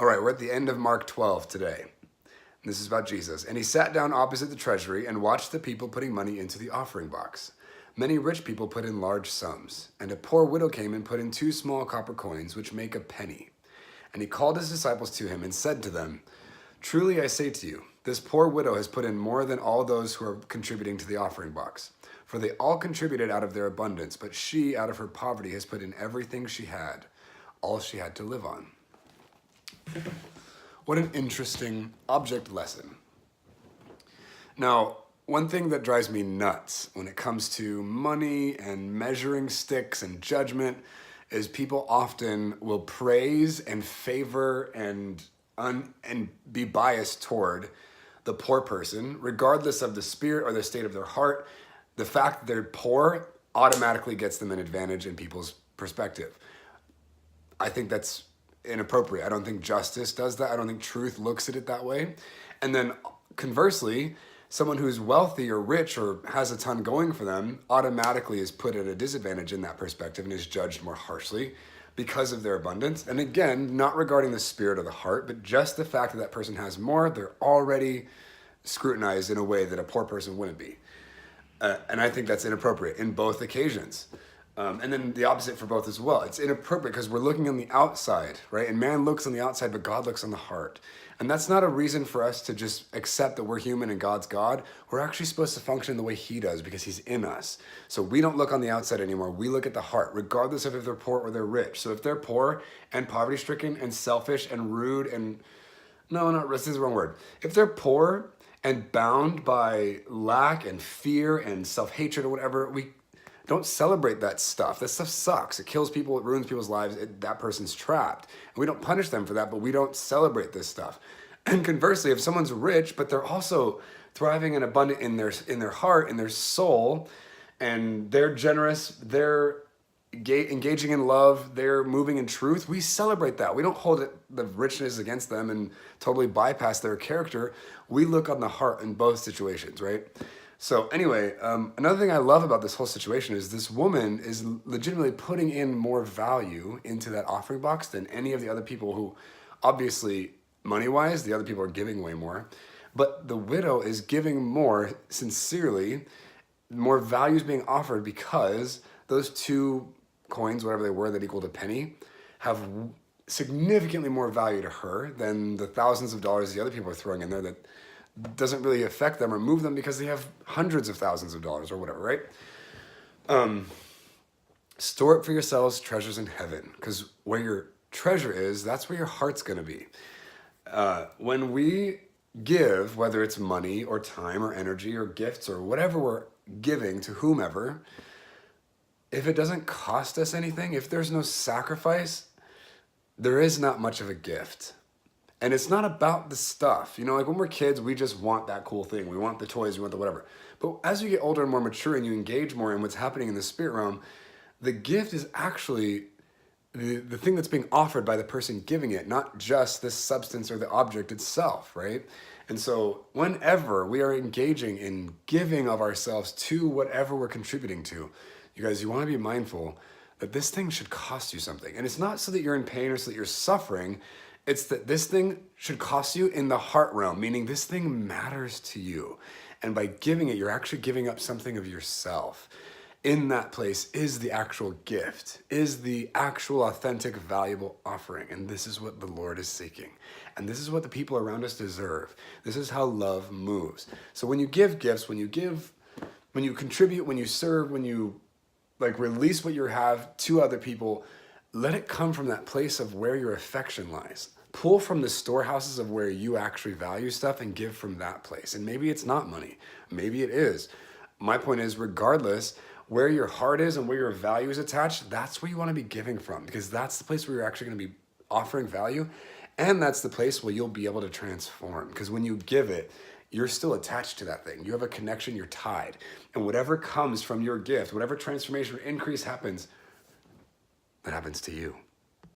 All right, we're at the end of Mark 12 today. This is about Jesus. And he sat down opposite the treasury and watched the people putting money into the offering box. Many rich people put in large sums, and a poor widow came and put in 2 small copper coins, which make a penny. And he called his disciples to him and said to them, "Truly I say to you, this poor widow has put in more than all those who are contributing to the offering box. For they all contributed out of their abundance, but she, out of her poverty, has put in everything she had, all she had to live on." What an interesting object lesson. Now, one thing that drives me nuts when it comes to money and measuring sticks and judgment is people often will praise and favor and be biased toward the poor person, regardless of the spirit or the state of their heart. The fact that they're poor automatically gets them an advantage in people's perspective. I think that's inappropriate. I don't think justice does that. I don't think truth looks at it that way. And then conversely, someone who's wealthy or rich or has a ton going for them automatically is put at a disadvantage in that perspective and is judged more harshly because of their abundance. And again, not regarding the spirit or the heart, but just the fact that that person has more, they're already scrutinized in a way that a poor person wouldn't be. And I think that's inappropriate in both occasions. And then the opposite for both as well. It's inappropriate because we're looking on the outside, right? And man looks on the outside, but God looks on the heart. And that's not a reason for us to just accept that we're human and God's God. We're actually supposed to function the way he does because he's in us. So we don't look on the outside anymore. We look at the heart, regardless of if they're poor or they're rich. So if they're poor and poverty-stricken and selfish and rude and, this is the wrong word. If they're poor and bound by lack and fear and self-hatred or whatever, we don't celebrate that stuff. That stuff sucks. It kills people. It ruins people's lives. That person's trapped. And we don't punish them for that, but we don't celebrate this stuff. And conversely, if someone's rich, but they're also thriving and abundant in their heart, in their soul, and they're generous, they're engaging in love, they're moving in truth, we celebrate that. We don't hold the richness against them and totally bypass their character. We look on the heart in both situations, right? So anyway, another thing I love about this whole situation is this woman is legitimately putting in more value into that offering box than any of the other people who, obviously, money-wise, the other people are giving way more. But the widow is giving more sincerely, more value is being offered because those 2 coins, whatever they were, that equaled a penny, have significantly more value to her than the thousands of dollars the other people are throwing in there that doesn't really affect them or move them because they have hundreds of thousands of dollars or whatever, right? Store up for yourselves treasures in heaven, because where your treasure is, that's where your heart's going to be. When we give, whether it's money or time or energy or gifts or whatever we're giving to whomever, if it doesn't cost us anything, if there's no sacrifice, there is not much of a gift. And it's not about the stuff. Like when we're kids, we just want that cool thing. We want the toys, we want the whatever. But as you get older and more mature and you engage more in what's happening in the spirit realm, the gift is actually the thing that's being offered by the person giving it, not just the substance or the object itself, right? And so whenever we are engaging in giving of ourselves to whatever we're contributing to, you guys, you want to be mindful that this thing should cost you something. And it's not so that you're in pain or so that you're suffering. It's that this thing should cost you in the heart realm, meaning this thing matters to you. And by giving it, you're actually giving up something of yourself. In that place is the actual gift, is the actual authentic, valuable offering. And this is what the Lord is seeking. And this is what the people around us deserve. This is how love moves. So when you give gifts, when you contribute, when you serve, when you release what you have to other people, let it come from that place of where your affection lies. Pull from the storehouses of where you actually value stuff and give from that place. And maybe it's not money. Maybe it is. My point is, regardless, where your heart is and where your value is attached, that's where you want to be giving from, because that's the place where you're actually going to be offering value. And that's the place where you'll be able to transform. Because when you give it, you're still attached to that thing. You have a connection, you're tied. And whatever comes from your gift, whatever transformation or increase happens, that happens to you.